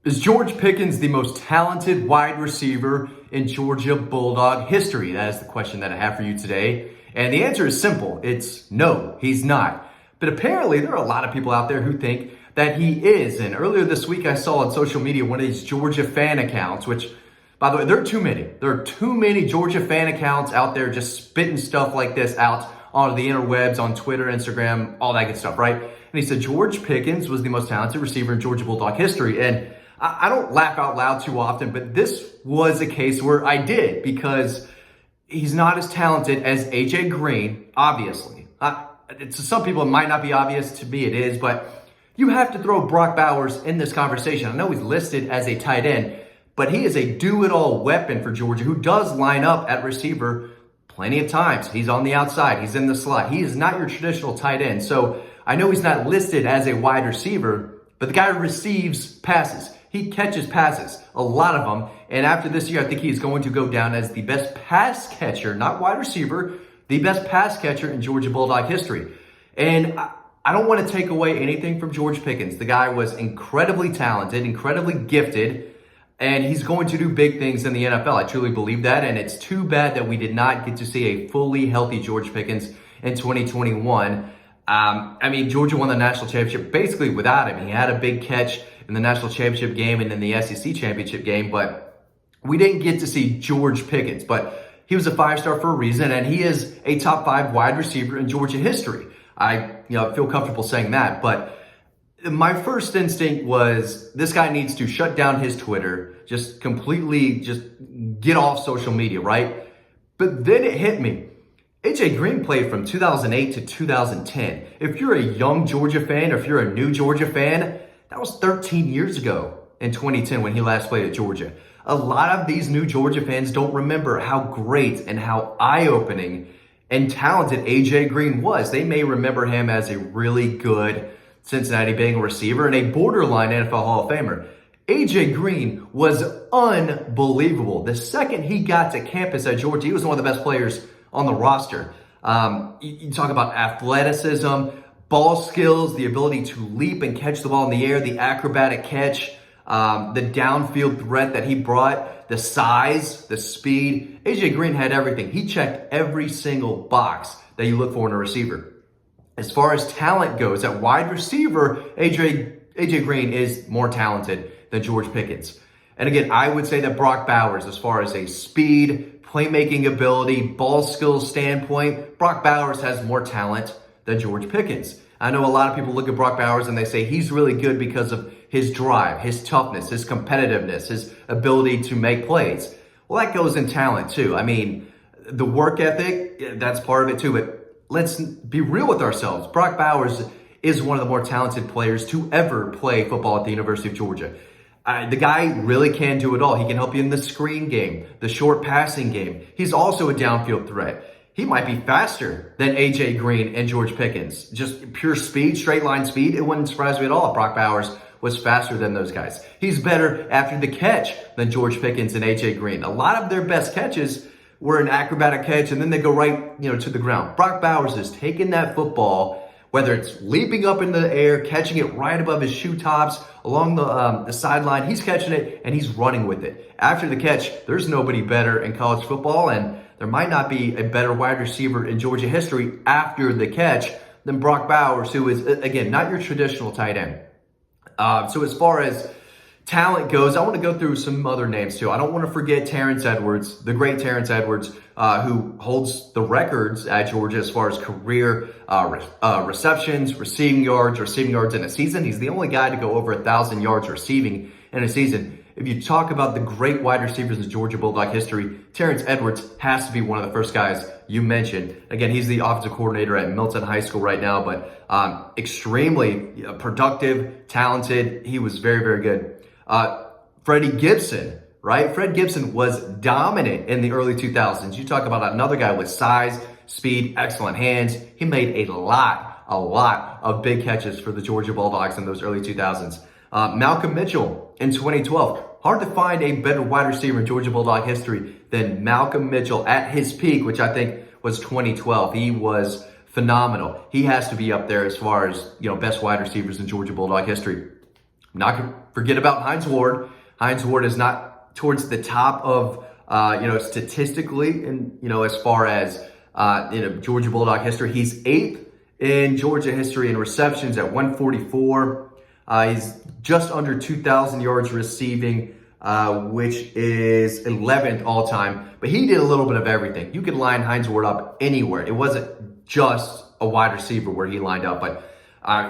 Is George Pickens the most talented wide receiver in Georgia Bulldog history? That is the question that I have for you today. And the answer is simple. It's no, he's not. But apparently there are a lot of people out there who think that he is. And earlier this week I saw on social media one of these Georgia fan accounts, which, by the way, there are too many. There are too many Georgia fan accounts out there just spitting stuff like this out onto the interwebs, on Twitter, Instagram, all that good stuff, right? And he said George Pickens was the most talented receiver in Georgia Bulldog history. And I don't laugh out loud too often, but this was a case where I did, because he's not as talented as AJ Green, obviously. To some people, it might not be obvious. To me, it is, but you have to throw Brock Bowers in this conversation. I know he's listed as a tight end, but he is a do-it-all weapon for Georgia who does line up at receiver plenty of times. He's on the outside. He's in the slot. He is not your traditional tight end. So I know he's not listed as a wide receiver, but the guy receives passes. He catches passes, a lot of them. And after this year, I think he's going to go down as the best pass catcher, not wide receiver, the best pass catcher in Georgia Bulldog history. And I don't want to take away anything from George Pickens. The guy was incredibly talented, incredibly gifted, and he's going to do big things in the NFL. I truly believe that. And it's too bad that we did not get to see a fully healthy George Pickens in 2021. Georgia won the national championship basically without him. He had a big catch in the national championship game and in the SEC championship game, but we didn't get to see George Pickens. But he was a five-star for a reason, and he is a top 5 wide receiver in Georgia history. I feel comfortable saying that. But my first instinct was this guy needs to shut down his Twitter, just completely just get off social media, right? But then it hit me. AJ Green played from 2008 to 2010. If you're a young Georgia fan, or if you're a new Georgia fan, that was 13 years ago in 2010 when he last played at Georgia. A lot of these new Georgia fans don't remember how great and how eye-opening and talented AJ Green was. They may remember him as a really good Cincinnati Bengal receiver and a borderline NFL Hall of Famer. AJ Green was unbelievable. The second he got to campus at Georgia, he was one of the best players on the roster. You talk about athleticism, ball skills, the ability to leap and catch the ball in the air, the acrobatic catch, the downfield threat that he brought, the size, the speed. AJ Green had everything. He checked every single box that you look for in a receiver. As far as talent goes, at wide receiver, AJ Green is more talented than George Pickens. And again, I would say that Brock Bowers, as far as a speed, playmaking ability, ball skills standpoint, Brock Bowers has more talent than George Pickens. I know a lot of people look at Brock Bowers and they say he's really good because of his drive, his toughness, his competitiveness, his ability to make plays. Well, that goes in talent too. I mean, the work ethic, that's part of it too, but let's be real with ourselves. Brock Bowers is one of the more talented players to ever play football at the University of Georgia. The guy really can do it all. He can help you in the screen game, the short passing game. He's also a downfield threat. He might be faster than AJ Green and George Pickens. Just pure speed, straight line speed. It wouldn't surprise me at all if Brock Bowers was faster than those guys. He's better after the catch than George Pickens and AJ Green. A lot of their best catches were an acrobatic catch and then they go right, to the ground. Brock Bowers is taking that football, whether it's leaping up in the air, catching it right above his shoe tops, along the sideline, he's catching it and he's running with it. After the catch, there's nobody better in college football, and there might not be a better wide receiver in Georgia history after the catch than Brock Bowers, who is, again, not your traditional tight end. So as far as talent goes, I want to go through some other names too. I don't want to forget Terrence Edwards, the great Terrence Edwards, who holds the records at Georgia as far as career receptions, receiving yards in a season. He's the only guy to go over 1,000 yards receiving in a season. If you talk about the great wide receivers in Georgia Bulldog history, Terrence Edwards has to be one of the first guys you mentioned. Again, he's the offensive coordinator at Milton High School right now, but extremely productive, talented. He was very, very good. Freddie Gibson, right? Fred Gibson was dominant in the early 2000s. You talk about another guy with size, speed, excellent hands. He made a lot of big catches for the Georgia Bulldogs in those early 2000s. Malcolm Mitchell in 2012. Hard to find a better wide receiver in Georgia Bulldog history than Malcolm Mitchell at his peak, which I think was 2012. He was phenomenal. He has to be up there as far as, best wide receivers in Georgia Bulldog history. Not Forget about Hines Ward. Hines Ward is not towards the top of, statistically, and, as far as, Georgia Bulldog history. He's 8th in Georgia history in receptions at 144. He's just under 2,000 yards receiving, which is 11th all time. But he did a little bit of everything. You could line Hines Ward up anywhere. It wasn't just a wide receiver where he lined up, but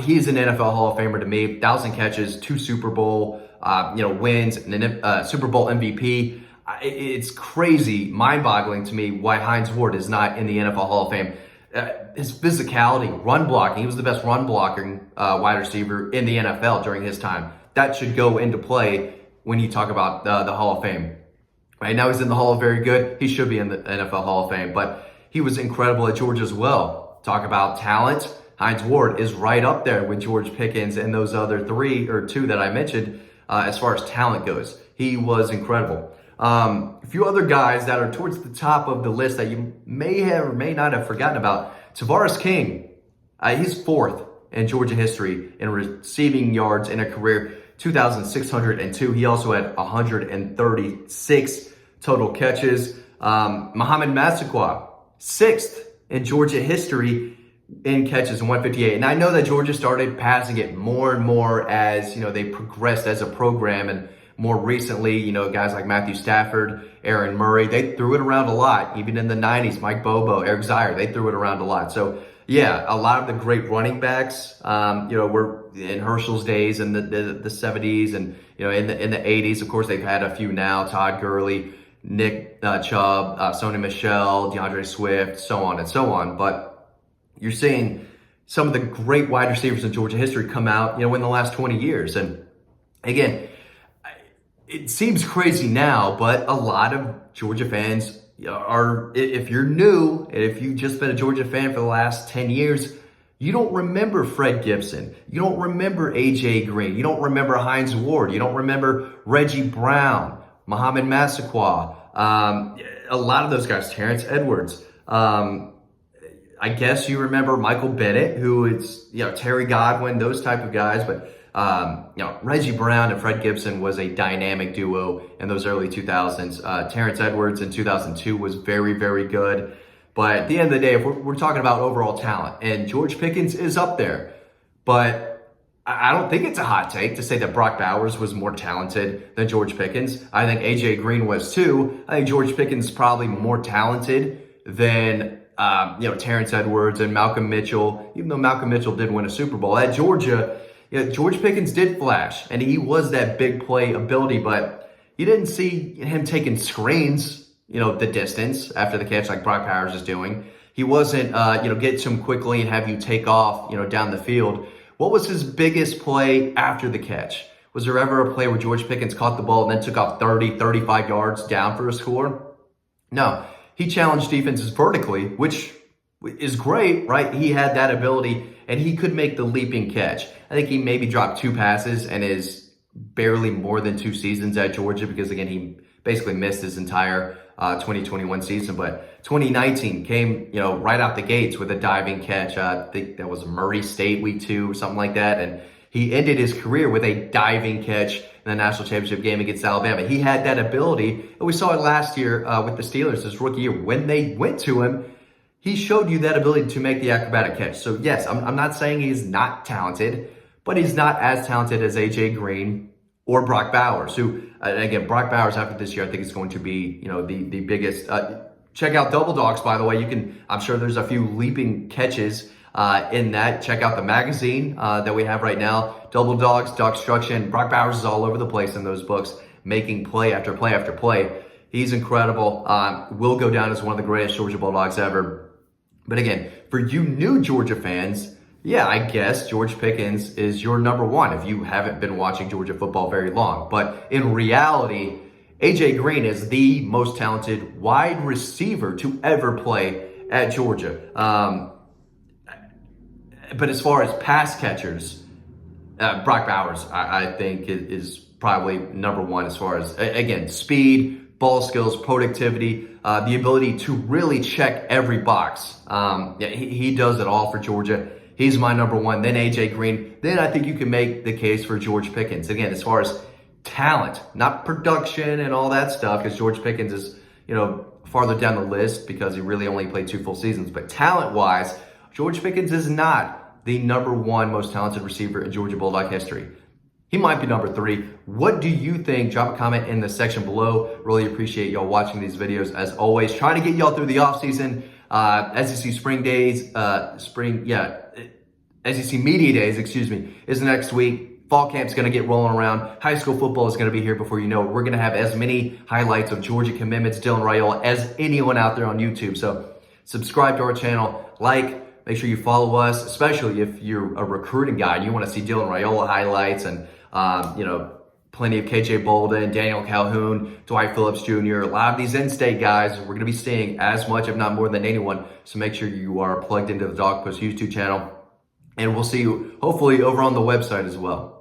he's an NFL Hall of Famer to me. 1,000 catches, 2 Super Bowl wins, and a Super Bowl MVP. It's crazy, mind-boggling to me why Hines Ward is not in the NFL Hall of Fame. His physicality, run blocking, he was the best run blocking wide receiver in the NFL during his time. That should go into play when you talk about the Hall of Fame. Right now he's in the Hall of Very Good. He should be in the NFL Hall of Fame, but he was incredible at Georgia as well. Talk about talent. Hines Ward is right up there with George Pickens and those other 3 or 2 that I mentioned as far as talent goes. He was incredible. A few other guys that are towards the top of the list that you may have or may not have forgotten about. Tavares King, he's 4th in Georgia history in receiving yards in a career, 2,602. He also had 136 total catches. Muhammad Massaquoi, 6th in Georgia history in catches, 158. And I know that Georgia started passing it more and more as, they progressed as a program. And more recently, guys like Matthew Stafford, Aaron Murray, they threw it around a lot. Even in the 90s, Mike Bobo, Eric Zier, they threw it around a lot. So, yeah, a lot of the great running backs, were in Herschel's days in the 70s and, in the 80s. Of course, they've had a few now, Todd Gurley, Nick Chubb, Sony Michel, DeAndre Swift, so on and so on. But you're seeing some of the great wide receivers in Georgia history come out, in the last 20 years. And again, it seems crazy now, but a lot of Georgia fans are, if you're new, if you've just been a Georgia fan for the last 10 years, you don't remember Fred Gibson. You don't remember A.J. Green. You don't remember Hines Ward. You don't remember Reggie Brown, Muhammad Massaquoi, a lot of those guys, Terrence Edwards. I guess you remember Michael Bennett, who is, Terry Godwin, those type of guys. But, Reggie Brown and Fred Gibson was a dynamic duo in those early 2000s. Terrence Edwards in 2002 was very, very good. But at the end of the day, if we're talking about overall talent, and George Pickens is up there, but I don't think it's a hot take to say that Brock Bowers was more talented than George Pickens. I think A.J. Green was too. I think George Pickens is probably more talented than Terrence Edwards and Malcolm Mitchell, even though Malcolm Mitchell did win a Super Bowl. At Georgia, George Pickens did flash, and he was that big play ability, but you didn't see him taking screens, the distance after the catch like Brock Bowers is doing. He wasn't, get to him quickly and have you take off, down the field. What was his biggest play after the catch? Was there ever a play where George Pickens caught the ball and then took off 30, 35 yards down for a score? No. He challenged defenses vertically, which is great, right? He had that ability, and he could make the leaping catch. I think he maybe dropped 2 passes and is barely more than 2 seasons at Georgia because, again, he basically missed his entire 2021 season. But 2019 came, right out the gates with a diving catch. I think that was Murray State week 2 or something like that. And he ended his career with a diving catch in the national championship game against Alabama. He had that ability, and we saw it last year with the Steelers, his rookie year. When they went to him, he showed you that ability to make the acrobatic catch. So yes, I'm not saying he's not talented, but he's not as talented as A.J. Green or Brock Bowers, who, again, Brock Bowers after this year, I think is going to be, the biggest. Check out Double Dogs, by the way. I'm sure there's a few leaping catches in that. Check out the magazine that we have right now, Double Dogs, Dogstruction. Brock Bowers is all over the place in those books, making play after play after play. He's incredible. Will go down as one of the greatest Georgia Bulldogs ever. But again, for you new Georgia fans, yeah, I guess George Pickens is your number one if you haven't been watching Georgia football very long. But in reality, A.J. Green is the most talented wide receiver to ever play at Georgia. But as far as pass catchers, Brock Bowers, I think, is probably number one as far as, again, speed, ball skills, productivity, the ability to really check every box. He does it all for Georgia. he's my number one, then AJ Green. Then I think you can make the case for George Pickens. Again, as far as talent, not production and all that stuff, because George Pickens is, farther down the list because he really only played 2 full seasons. But talent-wise, George Pickens is not the number one most talented receiver in Georgia Bulldog history. He might be number 3. What do you think? Drop a comment in the section below. Really appreciate y'all watching these videos as always. Trying to get y'all through the offseason. SEC spring days, SEC media days, is next week. Fall camp's going to get rolling around. High school football is going to be here before you know it. We're going to have as many highlights of Georgia commitments, Dylan Raiola, as anyone out there on YouTube. So subscribe to our channel, make sure you follow us, especially if you're a recruiting guy and you want to see Dylan Raiola highlights and, plenty of KJ Bolden, Daniel Calhoun, Dwight Phillips Jr., a lot of these in-state guys we're going to be seeing as much, if not more than anyone. So make sure you are plugged into the Dawg Post YouTube channel. And we'll see you hopefully over on the website as well.